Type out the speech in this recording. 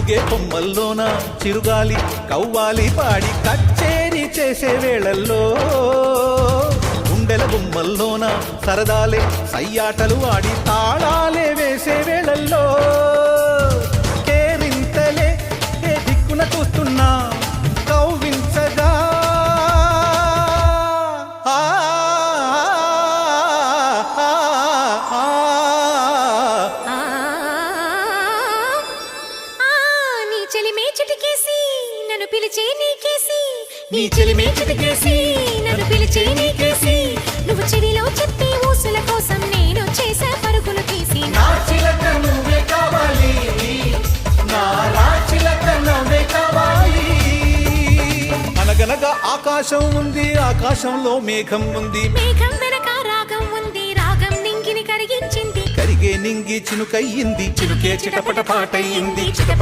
ఊగే కొమ్మల్లోన చిరుగాలి కవ్వాలి పాడి కచ్చేరి చేసే వేళల్లో గుండెల గుమ్మల్లోన సరదాలే సయ్యాటలు ఆడి తాళాలే వేసే వేళల్లో కేరింతలే ఏ దిక్కున చూస్తున్నా కవ్వించగా నీ చెలిమే చిటికేసి నన్ను పిలిచే నీకేసి నువ్వు చెవిలో చెప్పే ఊసుల కోసం నేను చేసే పరుగులు తీసి నా చిలక నువ్వే కావాలి నా చిలక నువ్వే కావాలి అనగనగా ఆకాశం ఉంది ఆకాశంలో మేఘం ఉంది మేఘం వెనక రాగం ఉంది రాగం నింగిని కరిగించింది కరిగే నింగి చినుకయ్యింది చినుకే చిటపట పాటయ్యింది చిటపట